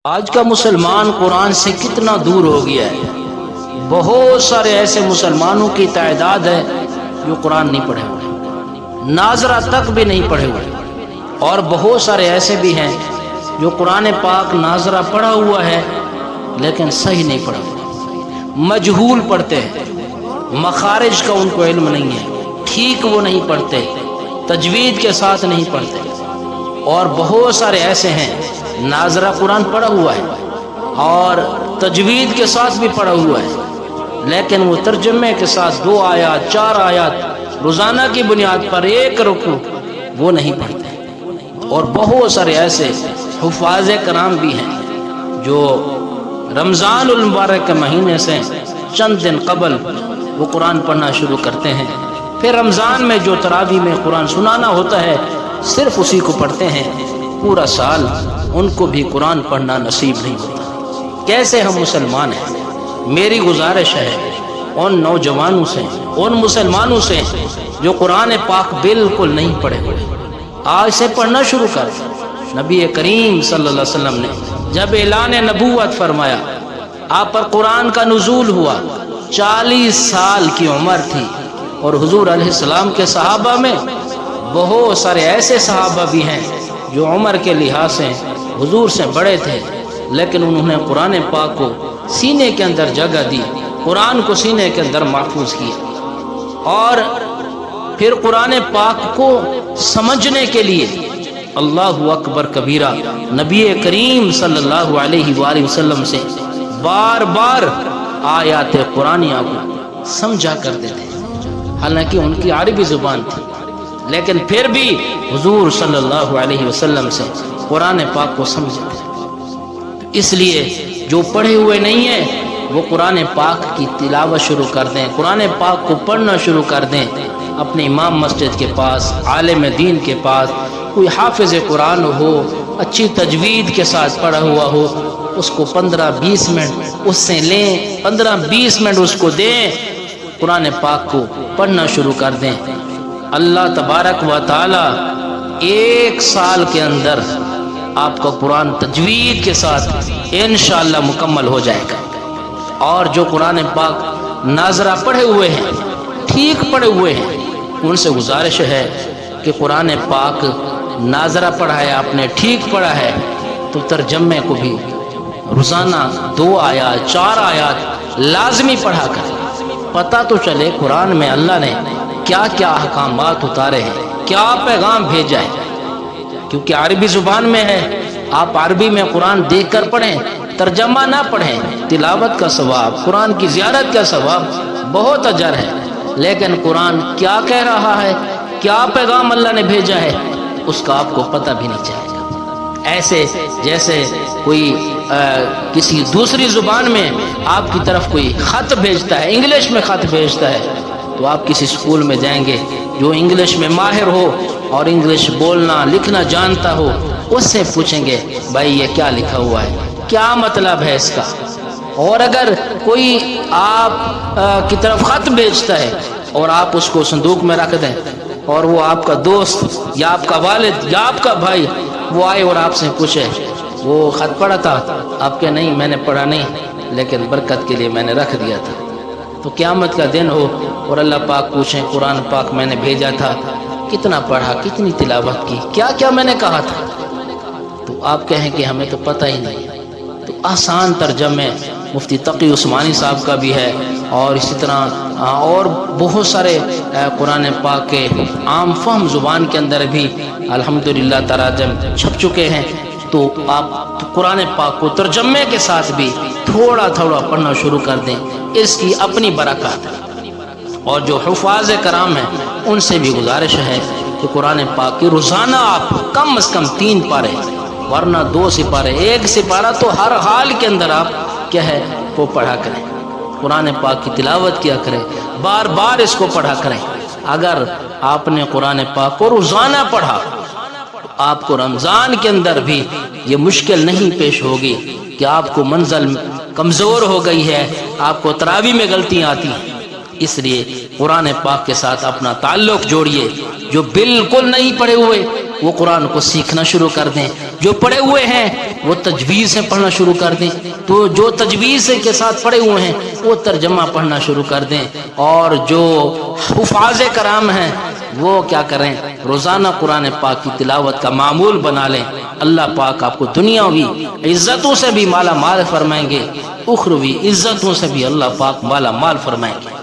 آج کا مسلمان قرآن سے کتنا دور ہو گیا ہے۔ بہت سارے ایسے مسلمانوں کی تعداد ہے جو قرآن نہیں پڑھے ہوئے، ناظرہ تک بھی نہیں پڑھے ہوئے، اور بہت سارے ایسے بھی ہیں جو قرآن پاک ناظرہ پڑھا ہوا ہے لیکن صحیح نہیں پڑھا ہوا، مجہول پڑھتے ہیں، مخارج کا ان کو علم نہیں ہے، ٹھیک وہ نہیں پڑھتے، تجوید کے ساتھ نہیں پڑھتے۔ اور بہت سارے ایسے ہیں ناظرہ قرآن پڑھا ہوا ہے اور تجوید کے ساتھ بھی پڑھا ہوا ہے، لیکن وہ ترجمے کے ساتھ 2 آیات 4 آیات روزانہ کی بنیاد پر 1 رکوع وہ نہیں پڑھتے۔ اور بہت سارے ایسے حفاظ کرام بھی ہیں جو رمضان المبارک کے مہینے سے چند دن قبل وہ قرآن پڑھنا شروع کرتے ہیں، پھر رمضان میں جو تراویح میں قرآن سنانا ہوتا ہے صرف اسی کو پڑھتے ہیں، پورا سال ان کو بھی قرآن پڑھنا نصیب نہیں ہوتا۔ کیسے ہم مسلمان ہیں؟ میری گزارش ہے ان نوجوانوں سے، ان مسلمانوں سے جو قرآن پاک بالکل نہیں پڑھے ہوئے، آج سے پڑھنا شروع کر۔ نبی کریم صلی اللہ علیہ وسلم نے جب اعلان نبوت فرمایا، آپ پر قرآن کا نزول ہوا، 40 سال کی عمر تھی، اور حضور علیہ السلام کے صحابہ میں بہت سارے ایسے صحابہ بھی ہیں جو عمر کے لحاظ سے حضور سے بڑے تھے، لیکن انہوں نے قرآن پاک کو سینے کے اندر جگہ دی، قرآن کو سینے کے اندر محفوظ کیا، اور پھر قرآن پاک کو سمجھنے کے لیے اللہ اکبر کبیرہ نبی کریم صلی اللہ علیہ وآلہ وسلم سے بار بار آیات قرآنیہ کو سمجھا کرتے تھے، حالانکہ ان کی عربی زبان تھی، لیکن پھر بھی حضور صلی اللہ علیہ وسلم سے قرآن پاک کو سمجھتے ہیں۔ اس لیے جو پڑھے ہوئے نہیں ہیں وہ قرآن پاک کی تلاوت شروع کر دیں، قرآن پاک کو پڑھنا شروع کر دیں، اپنے امام مسجد کے پاس، عالم دین کے پاس کوئی حافظ قرآن ہو، اچھی تجوید کے ساتھ پڑھا ہوا ہو، اس کو 15-20 منٹ اس سے لیں، 15-20 منٹ اس کو دیں، قرآن پاک کو پڑھنا شروع کر دیں۔ اللہ تبارک و تعالی 1 سال کے اندر آپ کا قرآن تجوید کے ساتھ انشاءاللہ مکمل ہو جائے گا۔ اور جو قرآن پاک ناظرہ پڑھے ہوئے ہیں، ٹھیک پڑھے ہوئے ہیں، ان سے گزارش ہے کہ قرآن پاک ناظرہ پڑھا ہے، آپ نے ٹھیک پڑھا ہے تو ترجمے کو بھی روزانہ 2 آیات 4 آیات لازمی پڑھا کر، پتہ تو چلے قرآن میں اللہ نے کیا کیا احکامات اتارے ہیں، کیا پیغام بھیجا ہے، کیونکہ عربی زبان میں ہے۔ آپ عربی میں قرآن دیکھ کر پڑھیں، ترجمہ نہ پڑھیں، تلاوت کا ثواب، قرآن کی زیارت کا ثواب، بہت اجر ہے، لیکن قرآن کیا کہہ رہا ہے، کیا پیغام اللہ نے بھیجا ہے، اس کا آپ کو پتہ بھی نہیں چلے گا۔ ایسے جیسے کوئی کسی دوسری زبان میں آپ کی طرف کوئی خط بھیجتا ہے، انگلش میں خط بھیجتا ہے، تو آپ کسی اسکول میں جائیں گے جو انگلش میں ماہر ہو اور انگلش بولنا لکھنا جانتا ہو، اس سے پوچھیں گے بھائی یہ کیا لکھا ہوا ہے، کیا مطلب ہے اس کا۔ اور اگر کوئی آپ کی طرف خط بھیجتا ہے اور آپ اس کو صندوق میں رکھ دیں، اور وہ آپ کا دوست یا آپ کا والد یا آپ کا بھائی وہ آئے اور آپ سے پوچھے وہ خط پڑھا تھا، آپ کہ نہیں میں نے پڑھا نہیں، لیکن برکت کے لیے میں نے رکھ دیا تھا، تو قیامت کا دن ہو اور اللہ پاک پوچھیں قرآن پاک میں نے بھیجا تھا، کتنا پڑھا، کتنی تلاوت کی، کیا کیا میں نے کہا تھا، تو آپ کہیں کہ ہمیں تو پتہ ہی نہیں۔ تو آسان ترجمے مفتی تقی عثمانی صاحب کا بھی ہے، اور اسی طرح اور بہت سارے قرآن پاک کے عام فہم زبان کے اندر بھی الحمدللہ تراجم چھپ چکے ہیں، تو آپ قرآن پاک کو ترجمے کے ساتھ بھی تھوڑا تھوڑا پڑھنا شروع کر دیں، اس کی اپنی برکات ہے۔ اور جو حفاظ کرام ہیں ان سے بھی گزارش ہے کہ قرآن پاک کی روزانہ آپ کم از کم 3 پارے، ورنہ 2 سپارے، 1 سپارہ تو ہر حال کے اندر آپ کیا ہے وہ پڑھا کریں، قرآن پاک کی تلاوت کیا کریں، بار بار اس کو پڑھا کریں۔ اگر آپ نے قرآن پاک کو روزانہ پڑھا تو آپ کو رمضان کے اندر بھی یہ مشکل نہیں پیش ہوگی کہ آپ کو منزل کمزور ہو گئی ہے، آپ کو تراویح میں غلطیاں آتی ہیں۔ اس لیے قرآن پاک کے ساتھ اپنا تعلق جوڑیے، جو بالکل نہیں پڑھے ہوئے وہ قرآن کو سیکھنا شروع کر دیں، جو پڑھے ہوئے ہیں وہ تجویز سے پڑھنا شروع کر دیں، تو جو تجویز کے ساتھ پڑھے ہوئے ہیں وہ ترجمہ پڑھنا شروع کر دیں، اور جو حفاظ کرام ہیں وہ کیا کریں، روزانہ قرآن پاک کی تلاوت کا معمول بنا لیں۔ اللہ پاک آپ کو دنیاوی عزتوں سے بھی مالا مال فرمائیں گے، اخروی عزتوں سے بھی اللہ پاک مالا مال فرمائیں گے۔